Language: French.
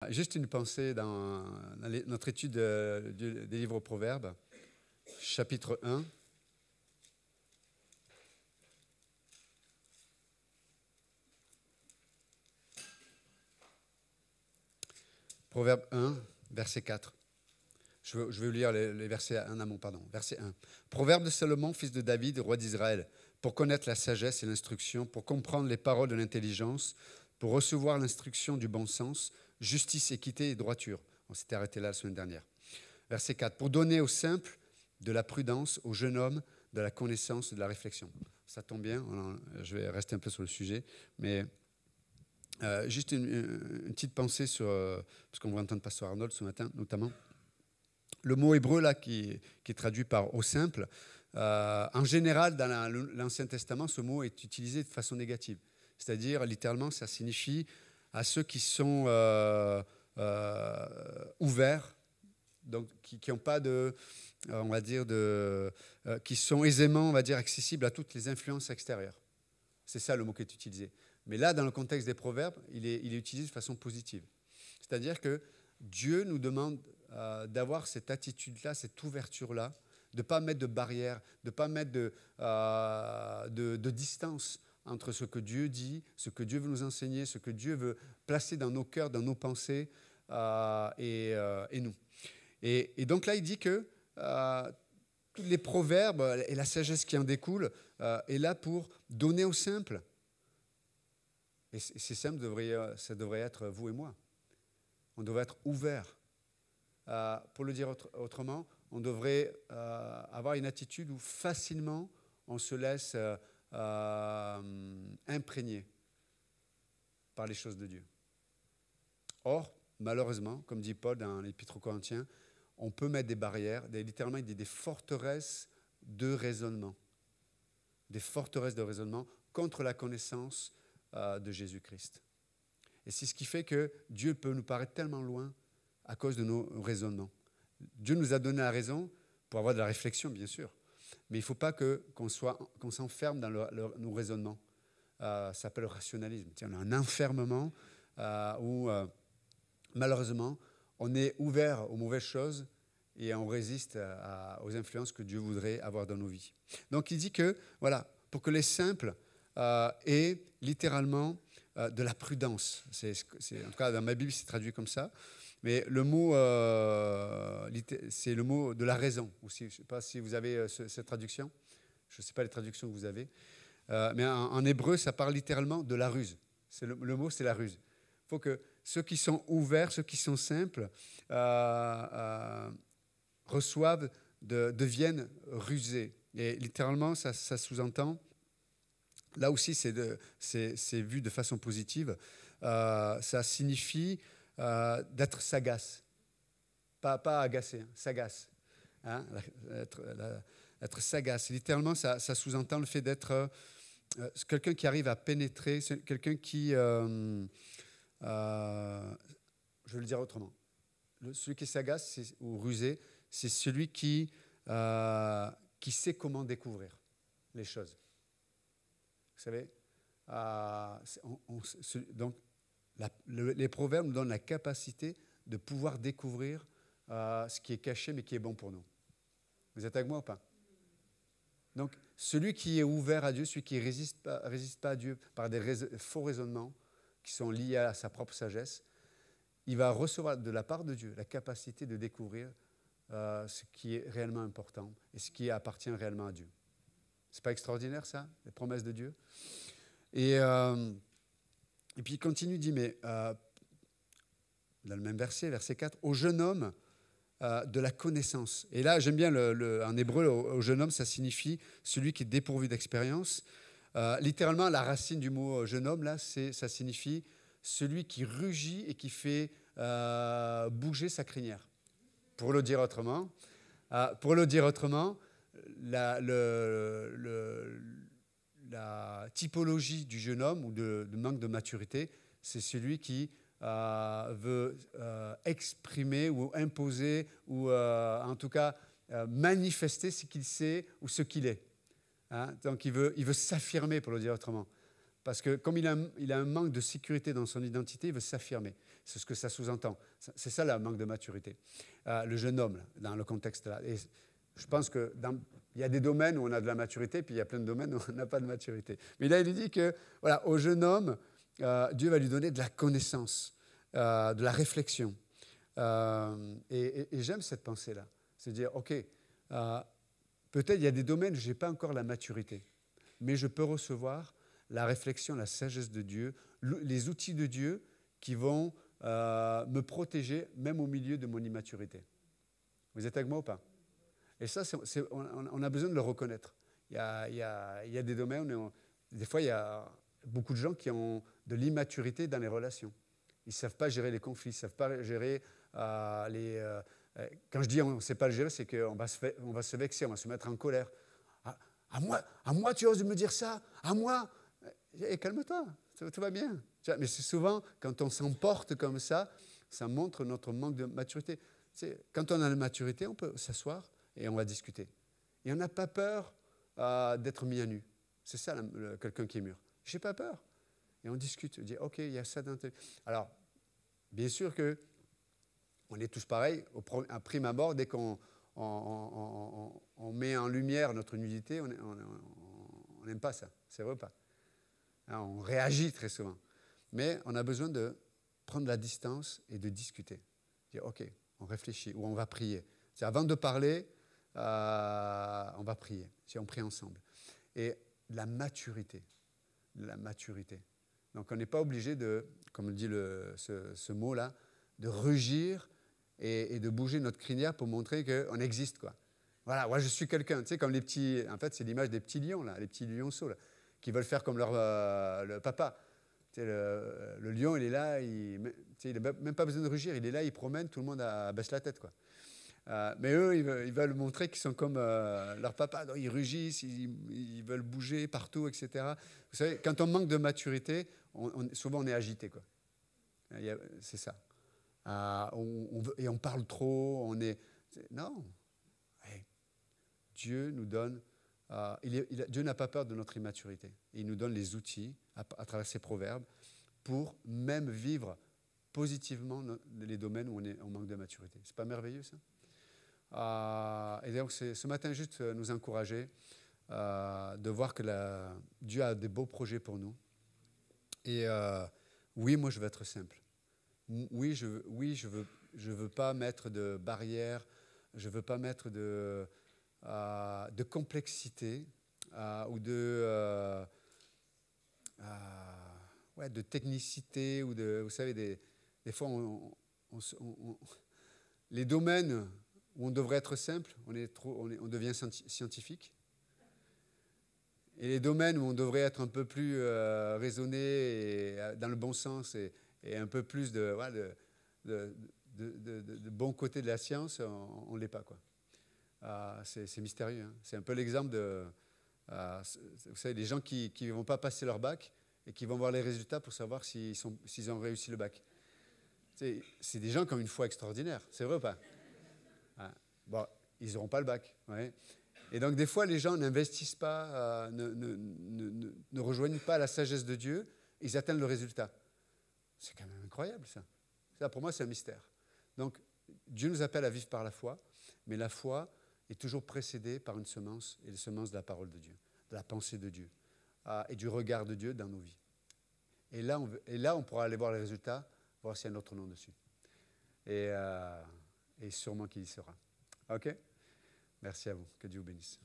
Juste une pensée dans notre étude des livres Proverbes, chapitre 1. Proverbe 1, verset 4. Je vais lire les versets en amont, pardon. Verset 1. Proverbe de Salomon, fils de David, roi d'Israël, pour connaître la sagesse et l'instruction, pour comprendre les paroles de l'intelligence, pour recevoir l'instruction du bon sens, justice, équité et droiture. On s'était arrêté là la semaine dernière. Verset 4. Pour donner aux simples de la prudence, aux jeunes hommes de la connaissance et de la réflexion. Ça tombe bien, je vais rester un peu sur le sujet, mais juste une petite pensée sur, parce qu'on va entendre Pasteur Arnold ce matin, notamment. Le mot hébreu là qui est traduit par au simple, en général dans l'Ancien Testament, ce mot est utilisé de façon négative. C'est-à-dire, littéralement, ça signifie à ceux qui sont ouverts, donc qui n'ont pas de, on va dire, qui sont aisément, on va dire, accessibles à toutes les influences extérieures. C'est ça le mot qui est utilisé. Mais là, dans le contexte des proverbes, il est utilisé de façon positive. C'est-à-dire que Dieu nous demande d'avoir cette attitude-là, cette ouverture-là, de ne pas mettre de barrière, de ne pas mettre de distance entre ce que Dieu dit, ce que Dieu veut nous enseigner, ce que Dieu veut placer dans nos cœurs, dans nos pensées et nous. Et donc là, il dit que tous les proverbes et la sagesse qui en découle est là pour donner aux simples. Et ces simples, ça devrait être vous et moi. On devrait être ouverts. Pour le dire autrement, on devrait avoir une attitude où facilement on se laisse imprégner par les choses de Dieu. Or, malheureusement, comme dit Paul dans l'Épître aux Corinthiens, on peut mettre des barrières, littéralement des forteresses de raisonnement. Des forteresses de raisonnement contre la connaissance de Jésus-Christ. Et c'est ce qui fait que Dieu peut nous paraître tellement loin à cause de nos raisonnements. Dieu nous a donné la raison pour avoir de la réflexion, bien sûr. Mais il ne faut pas qu'on s'enferme dans nos raisonnements. Ça s'appelle le rationalisme. On a un enfermement où, malheureusement, on est ouvert aux mauvaises choses et on résiste aux influences que Dieu voudrait avoir dans nos vies. Donc il dit que, voilà, pour que les simples aient littéralement de la prudence. En tout cas, dans ma Bible, c'est traduit comme ça. Mais le mot, c'est le mot de la raison aussi. Je ne sais pas si vous avez cette traduction. Je ne sais pas les traductions que vous avez. Mais en hébreu, ça parle littéralement de la ruse. Le mot, c'est la ruse. Il faut que ceux qui sont ouverts, ceux qui sont simples, reçoivent, deviennent rusés. Et littéralement, ça sous-entend, là aussi, c'est vu de façon positive, ça signifie d'être sagace. Pas agacé, sagace. Hein? Être sagace. Littéralement, ça sous-entend le fait d'être quelqu'un qui arrive à pénétrer, quelqu'un qui... je vais le dire autrement. Celui qui est sagace ou rusé, c'est celui qui sait comment découvrir les choses. Vous savez, donc les proverbes nous donnent la capacité de pouvoir découvrir ce qui est caché mais qui est bon pour nous. Vous êtes avec moi ou pas? Donc, celui qui est ouvert à Dieu, celui qui ne résiste pas à Dieu par des faux raisonnements qui sont liés à sa propre sagesse, il va recevoir de la part de Dieu la capacité de découvrir ce qui est réellement important et ce qui appartient réellement à Dieu. C'est pas extraordinaire ça, les promesses de Dieu? Et puis il continue, il dit, mais dans le même verset 4, au jeune homme de la connaissance. Et là, j'aime bien en hébreu, au jeune homme, ça signifie celui qui est dépourvu d'expérience. Littéralement, la racine du mot jeune homme, là, ça signifie celui qui rugit et qui fait bouger sa crinière. Pour le dire autrement, la typologie du jeune homme ou de manque de maturité, c'est celui qui veut exprimer ou imposer ou en tout cas manifester ce qu'il sait ou ce qu'il est. Hein? Donc il veut s'affirmer, pour le dire autrement. Parce que comme il a un manque de sécurité dans son identité, il veut s'affirmer. C'est ce que ça sous-entend. C'est ça, le manque de maturité. Le jeune homme, là, dans le contexte là. Et je pense qu'il y a des domaines où on a de la maturité, puis il y a plein de domaines où on n'a pas de maturité. Mais là, il dit que, voilà, au jeune homme, Dieu va lui donner de la connaissance, de la réflexion. Et j'aime cette pensée-là. C'est dire, OK, peut-être il y a des domaines où je n'ai pas encore la maturité, mais je peux recevoir la réflexion, la sagesse de Dieu, les outils de Dieu qui vont me protéger même au milieu de mon immaturité. Vous êtes avec moi ou pas? Et ça, on a besoin de le reconnaître. Il y a des domaines où, des fois, il y a beaucoup de gens qui ont de l'immaturité dans les relations. Ils ne savent pas gérer les conflits, ils ne savent pas gérer quand je dis on ne sait pas le gérer, c'est qu'on va se vexer, on va se mettre en colère. À moi, tu oses me dire ça? À moi? Calme-toi, tout va bien. Mais c'est souvent, quand on s'emporte comme ça montre notre manque de maturité. Quand on a la maturité, on peut s'asseoir et on va discuter. Et on n'a pas peur d'être mis à nu. C'est ça, quelqu'un qui est mûr. Je n'ai pas peur. Et on discute. On dit, OK, il y a ça dans tes... Alors, bien sûr qu'on est tous pareils. À prime abord, dès qu'on met en lumière notre nudité, on n'aime pas ça. C'est vrai ou pas? On réagit très souvent. Mais on a besoin de prendre la distance et de discuter. Dire, OK, on réfléchit ou on va prier. Avant de parler, on va prier. On prie ensemble. Et la maturité. Donc on n'est pas obligé de, comme dit ce mot-là, de rugir et de bouger notre crinière pour montrer qu'on existe, quoi. Voilà, moi je suis quelqu'un. Tu sais, comme les petits... En fait, c'est l'image des petits lions, là, les petits lionceaux, là, qui veulent faire comme le papa. Tu sais, le lion, il est là, il n'a même pas besoin de rugir, il est là, il promène, tout le monde baisse la tête, quoi. Mais eux, ils veulent montrer qu'ils sont comme leur papa. Donc, ils rugissent, ils veulent bouger partout, etc. Vous savez, quand on manque de maturité, souvent on est agité, quoi. C'est ça. Et on parle trop, non. Hey, Dieu nous donne... Dieu n'a pas peur de notre immaturité. Il nous donne les outils, à travers ses proverbes, pour même vivre positivement les domaines où on manque de maturité. C'est pas merveilleux, ça? Et donc, ce matin, juste nous encourager de voir que Dieu a des beaux projets pour nous. Et oui, moi, je veux être simple. Oui, je veux pas mettre de barrières, je veux pas mettre de complexité ou de technicité ou vous savez, des fois, les domaines où on devrait être simple, on devient scientifique. Et les domaines où on devrait être un peu plus raisonné et dans le bon sens et un peu plus de bon côté de la science, on ne l'est pas, quoi. C'est mystérieux. Hein. C'est un peu l'exemple de... vous savez, les gens qui ne vont pas passer leur bac et qui vont voir les résultats pour savoir s'ils ont réussi le bac. C'est des gens qui ont une foi extraordinaire. C'est vrai ou pas? Bon, ils n'auront pas le bac. Ouais. Et donc, des fois, les gens n'investissent pas, ne rejoignent pas la sagesse de Dieu, ils atteignent le résultat. C'est quand même incroyable, ça. Ça, pour moi, c'est un mystère. Donc, Dieu nous appelle à vivre par la foi, mais la foi est toujours précédée par une semence, et la semence de la parole de Dieu, de la pensée de Dieu, et du regard de Dieu dans nos vies. Et là, on pourra aller voir les résultats, voir s'il y a notre nom dessus. Et sûrement qu'il y sera. OK? Merci à vous. Que Dieu vous bénisse.